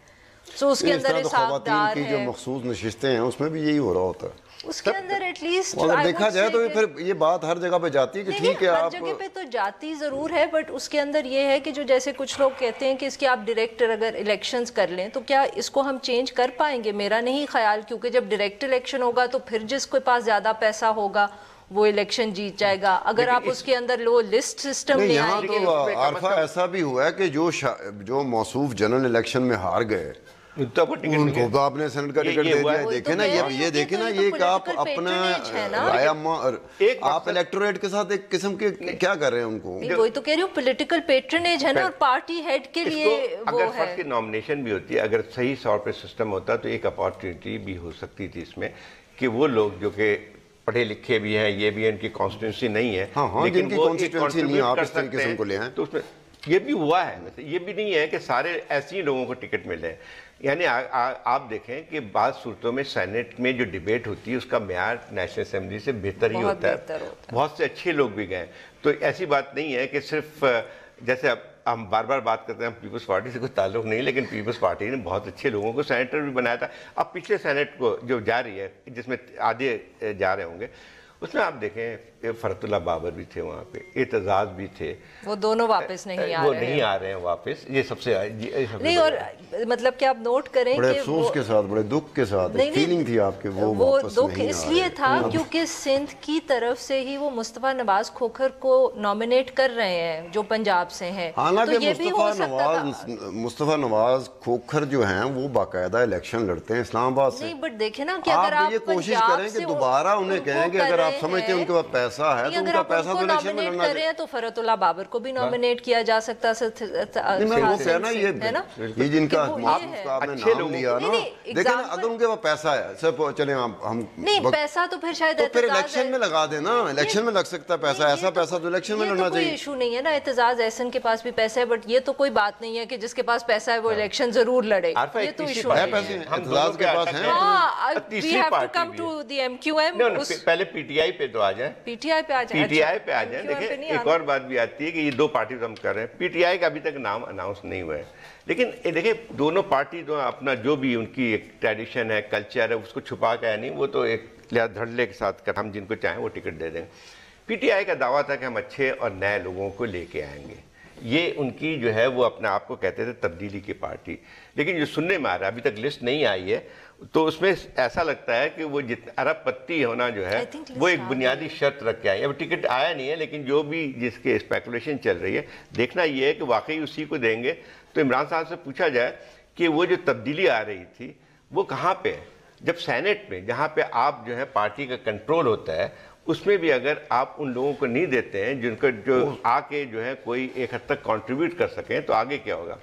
سو اس کے اندر اسحاق ڈار ہے, جو مخصوص نشستیں ہیں اس میں بھی یہی ہو رہا ہوتا ہے. اس کے اندر ایٹ لیسٹ اگر دیکھا جائے تو پھر یہ بات ہر جگہ پہ جاتی ہے کہ ٹھیک ہے ہر جگہ پہ تو جاتی ضرور ہے, بٹ اس کے اندر یہ ہے کہ جو جیسے کچھ لوگ کہتے ہیں کہ اس کی آپ ڈائریکٹر اگر الیکشنز کر لیں تو کیا اس کو ہم چینج کر پائیں گے. میرا نہیں خیال, کیونکہ جب ڈائریکٹ الیکشن ہوگا تو پھر جس کے پاس زیادہ پیسہ ہوگا وہ الیکشن جیت جائے گا. اگر آپ اس کے اندر لو لسٹ سسٹم لے آئیں گے. یہاں تو عارفہ ایسا بھی ہوا ہے کہ جو موصوف جنرل الیکشن میں ہار گئے ان کو آپ نے سینٹ کا ٹکٹ دے دیا. دیکھیں نا یہ دیکھیں نا, یہ کہ آپ اپنا آپ الیکٹوریٹ کے ساتھ ایک قسم کے کیا کر رہے ہیں ان کو. وہی تو کہہ رہی ہوں, پولیٹیکل پیٹرنیج ہے نا, اور پارٹی ہیڈ کے لیے وہ ہے. اگر فرض کی نامنیشن بھی ہوتی ہے, اگر صحیح طور پہ سسٹم ہوتا تو ایک اپارچونیٹی بھی ہو سکتی تھی اس میں کہ وہ لوگ جو کہ پڑھے لکھے بھی ہیں, یہ بھی ان کی کانسٹیٹیونسی نہیں ہے, لیکن وہ کنٹریبیوٹ کر سکتے ہیں, تو اس میں یہ بھی ہوا ہے. یہ بھی نہیں ہے کہ سارے ایسے ہی لوگوں کو ٹکٹ ملے. یعنی آپ دیکھیں کہ بعض صورتوں میں سینٹ میں جو ڈیبیٹ ہوتی ہے اس کا معیار نیشنل اسمبلی سے بہتر ہی ہوتا ہے. بہت سے اچھے لوگ بھی گئے. تو ایسی بات نہیں ہے کہ صرف جیسے اب ہم بار بار بات کرتے ہیں پیپلز پارٹی سے کوئی تعلق نہیں، لیکن پیپلز پارٹی نے بہت اچھے لوگوں کو سینیٹر بھی بنایا تھا. اب پچھلے سینٹ کو جو جا رہی ہے جس میں آدھے جا رہے ہوں گے، اس میں آپ دیکھیں فرت اللہ بابر بھی تھے وہاں پہ، اعتزاز بھی تھے، وہ دونوں واپس نہیں آ رہے ہیں. وہ نہیں آ رہے ہیں واپس. یہ سب سے نہیں، اور مطلب کہ آپ نوٹ کریں بڑے کہ افسوس کے ساتھ، بڑے دکھ کے ساتھ فیلنگ تھی آپ کے، وہ واپس دکھ نہیں اس آ لیے رہے. تھا کیونکہ سندھ کی طرف سے ہی وہ مصطفیٰ نواز کھوکھر کو نامینیٹ کر رہے ہیں جو پنجاب سے ہیں. حالانکہ مصطفیٰ نواز کھوکھر جو ہیں وہ باقاعدہ الیکشن لڑتے ہیں اسلام آباد سے. نہیں بٹ دیکھیں نا کہ اگر آپ آپ یہ کوشش کریں کہ دوبارہ انہیں کہیں کہ اگر آپ سمجھتے ہیں ان کے پاس پیسہ ہے تو ان کا پیسہ تو الیکشن میں لڑنا چاہیے. تو فرت اللہ بابر کو بھی نومینیٹ کیا جا سکتا ہے. یہ جن کا آپ نے نام لیا نا، دیکھیں نا اگر ان کے پاس پیسہ ہے، چلیں ہم نہیں پیسہ تو پھر شاید پھر الیکشن میں لگا دینا، الیکشن میں لگ سکتا ہے پیسہ، ایسا پیسہ تو الیکشن میں لڑنا چاہیے. کوئی ایشو نہیں ہے نا، اعتزاز احسن کے پاس بھی پیسہ ہے، بٹ یہ تو کوئی بات نہیں ہے کہ جس کے پاس پیسہ ہے وہ الیکشن ضرور لڑے. یہ تو ایشو ہے، پیسے اعتزاز کے پاس ہیں. We have to come to the MQM. پہلے پی ٹی آئی پہ تو آ جائیں، پی ٹی آئی پہ آ جائیں. دیکھیں ایک اور بات بھی آتی ہے کہ یہ دو پارٹیز ہم کر رہے ہیں، پی ٹی آئی کا ابھی تک نام اناؤنس نہیں ہوا ہے، لیکن دیکھیں دونوں پارٹی جو اپنا جو بھی ان کی ایک ٹریڈیشن ہے، کلچر ہے، اس کو چھپا کے ہے نہیں، وہ تو ایک لحاظ دھڑلے کے ساتھ ہم جن کو چاہیں وہ ٹکٹ دے دیں. پی ٹی آئی کا دعویٰ تھا کہ ہم اچھے اور نئے لوگوں کو لے کے آئیں گے. یہ ان کی جو ہے وہ اپنے آپ کو کہتے تھے تبدیلی کی پارٹی، لیکن جو سننے میں آ رہا ہے ابھی تک لسٹ نہیں آئی ہے، تو اس میں ایسا لگتا ہے کہ وہ ارب پتی ہونا جو ہے وہ ایک بنیادی شرط رکھ کے آئی. اب ٹکٹ آیا نہیں ہے، لیکن جو بھی جس کے اسپیکولیشن چل رہی ہے، دیکھنا یہ ہے کہ واقعی اسی کو دیں گے. تو عمران صاحب سے پوچھا جائے کہ وہ جو تبدیلی آ رہی تھی وہ کہاں پہ ہے، جب سینٹ میں جہاں پہ آپ جو ہے پارٹی کا کنٹرول ہوتا ہے، اس میں بھی اگر آپ ان لوگوں کو نہیں دیتے ہیں جن کو جو آ کے جو ہے کوئی ایک حد تک کنٹریبیوٹ کر سکیں، تو آگے کیا ہوگا.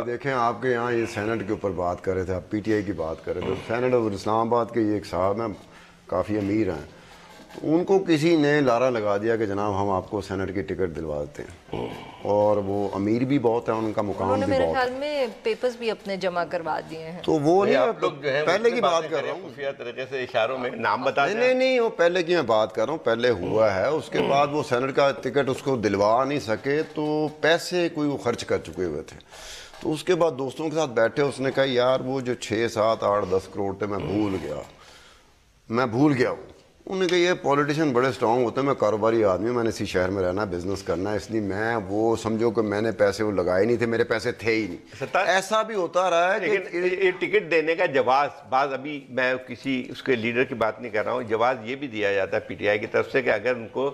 دیکھیں آپ کے یہاں یہ سینٹ کے اوپر بات کر رہے تھے، آپ پی ٹی آئی کی بات کر رہے تھے. سینٹ اور اسلام آباد کے یہ ایک صاحب ہیں، کافی امیر ہیں، تو ان کو کسی نے لارا لگا دیا کہ جناب ہم آپ کو سینٹ کی ٹکٹ دلوا دیتے ہیں، اور وہ امیر بھی بہت ہیں، ان کا مقام بھی میرے بہت خیال میں پیپرز بھی اپنے جمع کروا دیے ہیں. تو وہ نہیں، آپ لوگ جو ہے پہلے کی بات کر رہا ہوں، خفیہ طریقے سے اشاروں میں نام بتا دیں. نہیں وہ پہلے کی میں بات کر رہا ہوں، پہلے ہوا ہے. اس کے بعد وہ سینٹ کا ٹکٹ اس کو دلوا نہیں سکے، تو پیسے کوئی وہ خرچ کر چکے ہوئے تھے. تو اس کے بعد دوستوں کے ساتھ بیٹھے، اس نے کہا یار وہ جو 6 7 8 10 کروڑ تھے میں بھول گیا ہوں. انہوں نے کہا یہ پولیٹیشین بڑے اسٹرانگ ہوتے ہیں، میں کاروباری آدمی ہوں، میں نے اسی شہر میں رہنا ہے، بزنس کرنا ہے، اس لیے میں وہ سمجھو کہ میں نے پیسے وہ لگائے نہیں تھے، میرے پیسے تھے ہی نہیں. ایسا بھی ہوتا رہا ہے کہ یہ ٹکٹ دینے کا جواز بعض، ابھی میں کسی اس کے لیڈر کی بات نہیں کر رہا ہوں، جواز یہ بھی دیا جاتا ہے پی ٹی آئی کی طرف سے کہ اگر ان کو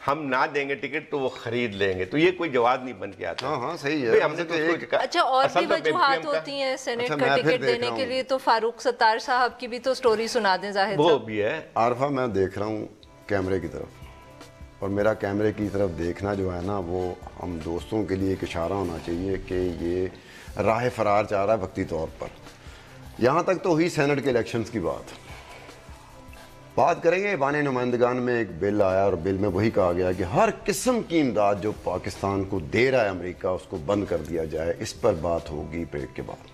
ہم نہ دیں گے ٹکٹ تو وہ خرید لیں گے. تو یہ کوئی جواز نہیں بن کے آتا. ہاں صحیح ہے. اچھا اور بھی وجوہات ہوتی ہیں سینٹ کا ٹکٹ دینے کے لیے، تو فاروق ستار صاحب کی بھی تو سٹوری سنا دیں. زاہد وہ بھی ہے. عارفہ میں دیکھ رہا ہوں کیمرے کی طرف، اور میرا کیمرے کی طرف دیکھنا جو ہے نا، وہ ہم دوستوں کے لیے ایک اشارہ ہونا چاہیے کہ یہ راہ فرار چاہ رہا ہے وقتی طور پر. یہاں تک تو ہوئی سینٹ کے الیکشنز کی بات کریں گے. ایوان نمائندگان میں ایک بل آیا، اور بل میں وہی کہا گیا کہ ہر قسم کی امداد جو پاکستان کو دے رہا ہے امریکہ، اس کو بند کر دیا جائے. اس پر بات ہوگی بریک کے بعد.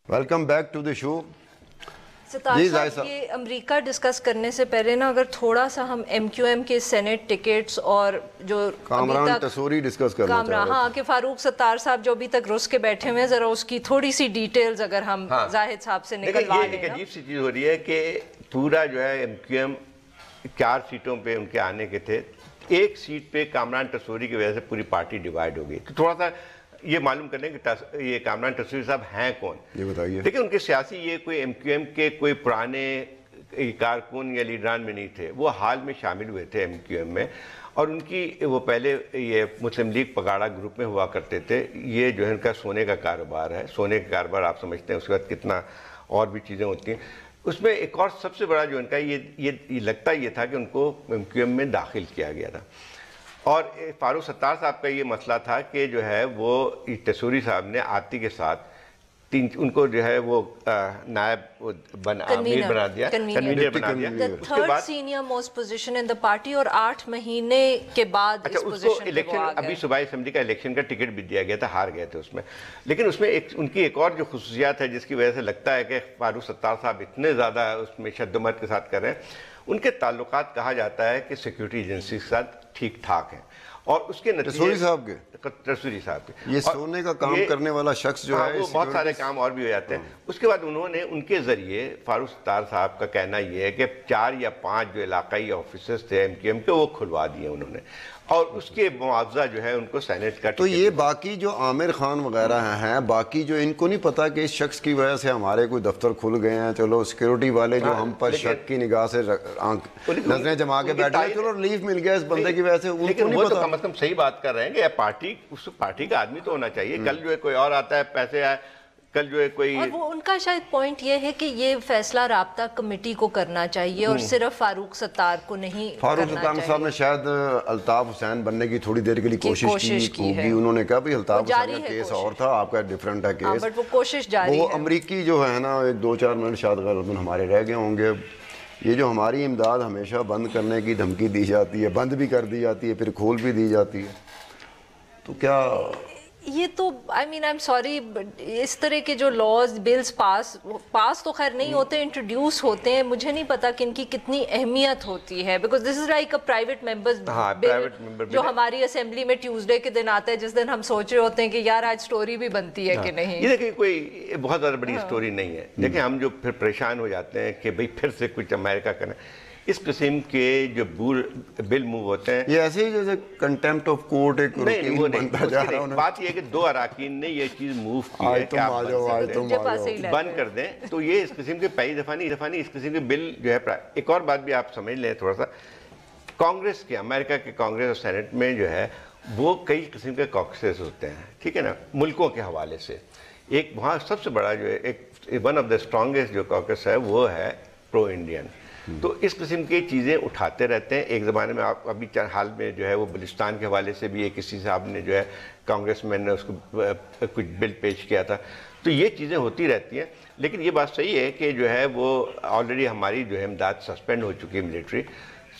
ویلکم بیک ٹو دی شو. ستار صاحب یہ امریکہ ڈسکس کرنے سے پہلے نا، اگر تھوڑا سا ہم ایم کیو ایم کے سینٹ ٹکٹس اور جو کامران ٹسوری ڈسکس کرنا چاہ رہے ہیں، ہاں کہ فاروق ستار صاحب جو ابھی تک رس کے بیٹھے ہوئے ہیں، ذرا اس کی تھوڑی سی ڈیٹیلز اگر ہم زاہد صاحب سے نکلوا لیں. ایک عجیب سی چیز ہو رہی ہے کہ پورا جو ہے ایم کیو ایم 4 سیٹوں پہ ان کے آنے کے تھے، 1 سیٹ پہ کامران ٹسوری کی وجہ سے پوری پارٹی ڈیوائیڈ ہو گئی. تو تھوڑا سا یہ معلوم کرنے کہ یہ کامران ٹسوری صاحب ہیں کون. یہ بتائیے. دیکھیں ان کے سیاسی یہ کوئی ایم کیو ایم کے کوئی پرانے کارکن یا لیڈران میں نہیں تھے، وہ حال میں شامل ہوئے تھے ایم کیو ایم میں، اور ان کی وہ پہلے یہ مسلم لیگ پگاڑا گروپ میں ہوا کرتے تھے. یہ جو ہے ان کا سونے کا کاروبار ہے، سونے کا کاروبار آپ سمجھتے ہیں، اس کے بعد کتنا اور بھی چیزیں ہوتی ہیں. اس میں ایک اور سب سے بڑا جو ان کا یہ لگتا یہ تھا کہ ان کو ایم کیو ایم میں داخل کیا گیا تھا. اور فاروق ستار صاحب کا یہ مسئلہ تھا کہ جو ہے وہ ٹسوری صاحب نے آتی کے ساتھ ان کو جو ہے وہ نائب امیر بنا دیا, کنوینر بنا دیا. Third senior most position in the party, اور 8 مہینے کے بعد اس پوزیشن پہ الیکشن, ابھی صوبائی اسمبلی کا الیکشن کا ٹکٹ بھی دیا گیا تھا, ہار گئے تھے اس میں. لیکن اس میں ان کی ایک اور جو خصوصیات ہے جس کی وجہ سے لگتا ہے کہ فاروق ستار صاحب اتنے زیادہ اس میں شدت کے ساتھ کر رہے ہیں, ان کے تعلقات کہا جاتا ہے کہ سیکیورٹی ایجنسی کے ساتھ ٹھیک ٹھاک ہیں, اور اس کے نتیجے ٹسوری صاحب کے یہ سونے کا کام کرنے والا شخص جو ہے, وہ بہت سارے کام اور بھی ہو جاتے ہیں. اس کے بعد انہوں نے ان کے ذریعے, فاروق ستار صاحب کا کہنا یہ ہے کہ 4 یا 5 جو علاقائی آفیسز تھے MQM کے وہ کھلوا دیے انہوں نے, اور اس کے معاوضہ جو ہے ان کو سینیٹ کا. تو یہ باقی جو عامر خان وغیرہ ہیں, باقی جو ان کو نہیں پتا کہ اس شخص کی وجہ سے ہمارے کوئی دفتر کھل گئے ہیں, چلو سیکیورٹی والے جو ہم پر شک کی نگاہ سے نظریں جما کے بیٹھے ہیں, چلو ریلیف مل گیا اس بندے کی وجہ سے, ان کو نہیں پتا. کم از کم صحیح بات کر رہے ہیں کہ پارٹی کا آدمی تو ہونا چاہیے. کل جو ہے کوئی اور آتا ہے, پیسے آئے, کل جو ہے کوئی, اور وہ ان کا شاید پوائنٹ یہ ہے کہ یہ فیصلہ رابطہ کمیٹی کو کرنا چاہیے اور صرف فاروق ستار کو نہیں کرنا چاہیے. فاروق ستار صاحب نے شاید الطاف حسین بننے کی تھوڑی دیر کے لیے کوشش کی ہوگی. انہوں نے کہا بھی الطاف حسین کا کیس اور تھا, آپ کا ڈیفرنٹ ہے کیس, بٹ وہ کوشش جاری ہے. وہ امریکی جو ہے نا, 2-4 منٹ شاید غالباً ہمارے رہ گئے ہوں گے. یہ جو ہماری امداد ہمیشہ بند کرنے کی دھمکی دی جاتی ہے, بند بھی کر دی جاتی ہے, پھر کھول بھی دی جاتی ہے, تو کیا یہ تو آئی مین آئی ایم سوری, اس طرح کے جو لاز بلز پاس تو خیر نہیں ہوتے, انٹروڈیوس ہوتے ہیں. مجھے نہیں پتا کہ ان کی کتنی اہمیت ہوتی ہے, because this is like a private members bill جو ہماری اسمبلی میں ٹیوزڈے کے دن آتا ہے, جس دن ہم سوچ رہے ہوتے ہیں کہ یار آج سٹوری بھی بنتی ہے کہ نہیں. یہ دیکھیں کوئی بہت زیادہ بڑی سٹوری نہیں ہے. دیکھیں ہم جو پھر پریشان ہو جاتے ہیں کہ بھئی پھر سے کچھ امریکہ کرنا, اس قسم کے جو بل موو ہوتے ہیں, یہ ایسے ہی جیسے کنٹیمپٹ آف کورٹ ایک روٹین بنتا جا رہا ہے. بات یہ ہے کہ 2 اراکین نے یہ چیز موو کی ہے کہ آپ بند کر دیں, تو یہ اس قسم کے پہلی دفعہ نہیں, اس قسم کے بل جو ہے. ایک اور بات بھی آپ سمجھ لیں تھوڑا سا, کانگریس کے, امریکہ کے کانگریس اور سینٹ میں جو ہے وہ کئی قسم کے کاکسز ہوتے ہیں, ٹھیک ہے نا, ملکوں کے حوالے سے. ایک وہاں سب سے بڑا جو ہے, ایک ون آف دا اسٹرانگیسٹ جو کاکس ہے وہ ہے پرو انڈین. تو اس قسم کی چیزیں اٹھاتے رہتے ہیں. ایک زمانے میں آپ ابھی حال میں جو ہے وہ بلوچستان کے حوالے سے بھی ایک کسی صاحب نے جو ہے کانگریس مین نے اس کو کچھ بل پیش کیا تھا. تو یہ چیزیں ہوتی رہتی ہیں. لیکن یہ بات صحیح ہے کہ جو ہے وہ آلریڈی ہماری جو ہے امداد سسپینڈ ہو چکی ہے ملٹری,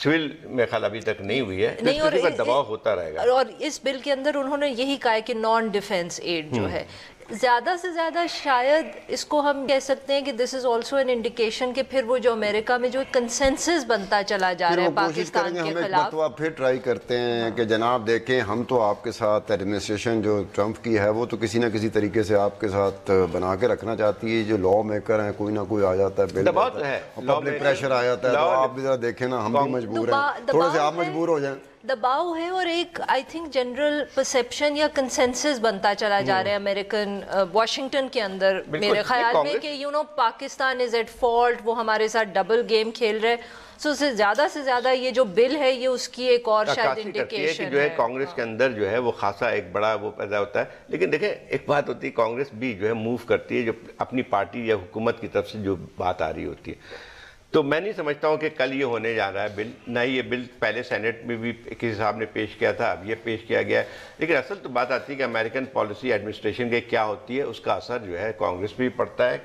سول میں خیال ابھی تک نہیں ہوئی ہے, اس قسم کا دباؤ ہوتا رہے گا. اور اس بل کے اندر انہوں نے یہی کہا ہے کہ نان ڈیفینس ایڈ جو ہے زیادہ سے زیادہ شاید اس کو ہم کہہ سکتے ہیں کہ دس از آلسو این انڈیکیشن کہ پھر وہ جو امریکہ میں جو کنسنسس بنتا چلا جا رہا ہے پاکستان کے خلاف. ہم ایک پھر ٹرائی کرتے ہیں کہ جناب دیکھیں ہم تو آپ کے ساتھ, ایڈمنسٹریشن جو ٹرمپ کی ہے وہ تو کسی نہ کسی طریقے سے آپ کے ساتھ بنا کے رکھنا چاہتی ہے. جو لا میکر ہیں کوئی نہ کوئی آ جاتا ہے, بل پبلک پریشر آ جاتا ہے, تو آپ بھی ذرا دیکھیں نا, ہم بھی مجبور ہیں, تھوڑے سے آپ مجبور ہو جائیں. دباؤ ہے اور ایک آئی تھنک جنرل پرسیپشن یا کنسنسس بنتا چلا جا رہا ہے امریکن واشنگٹن کے اندر میرے خیال میں کہ پاکستان از ایٹ فالٹ, وہ ہمارے ساتھ ڈبل گیم کھیل رہے. سو زیادہ سے زیادہ یہ جو بل ہے یہ اس کی ایک اور شاید انڈیکیشن ہے جو ہے کانگریس کے اندر جو ہے وہ خاصا ایک بڑا وہ پیدا ہوتا ہے. لیکن دیکھیں ایک بات ہوتی ہے, کانگریس بھی جو ہے موو کرتی ہے جو اپنی پارٹی یا حکومت کی طرف سے جو بات آ رہی ہوتی ہے. تو میں نہیں سمجھتا ہوں کہ کل یہ ہونے جا رہا ہے بل, نہ ہی یہ بل پہلے سینٹ میں بھی کسی صاحب نے پیش کیا تھا, اب یہ پیش کیا گیا ہے. لیکن اصل تو بات آتی ہے کہ امریکن پالیسی ایڈمنسٹریشن کے کیا ہوتی ہے, اس کا اثر جو ہے کانگریس پہ بھی پڑتا ہے,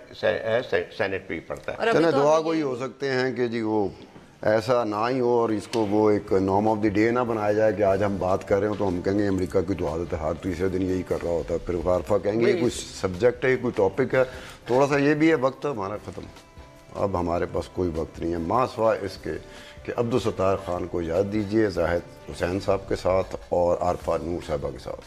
سینٹ پہ بھی پڑتا ہے. چلیں دعا کوئی ہو سکتے ہیں کہ جی وہ ایسا نہ ہی ہو, اور اس کو وہ ایک نام آف دی ڈے نہ بنایا جائے کہ آج ہم بات کر رہے ہوں تو ہم کہیں گے امریکہ کی تو عادت ہے ہر تیسرے دن یہی کر رہا ہوتا ہے, پھر غارفہ کہیں گے کوئی سبجیکٹ ہے, کوئی ٹاپک ہے. تھوڑا سا یہ بھی ہے, وقت ہمارا ختم, اب ہمارے پاس کوئی وقت نہیں ہے, ماں سوا اس کے کہ عبدالستار خان کو یاد دیجئے زاہد حسین صاحب کے ساتھ اور عارفہ نور صاحبہ کے ساتھ.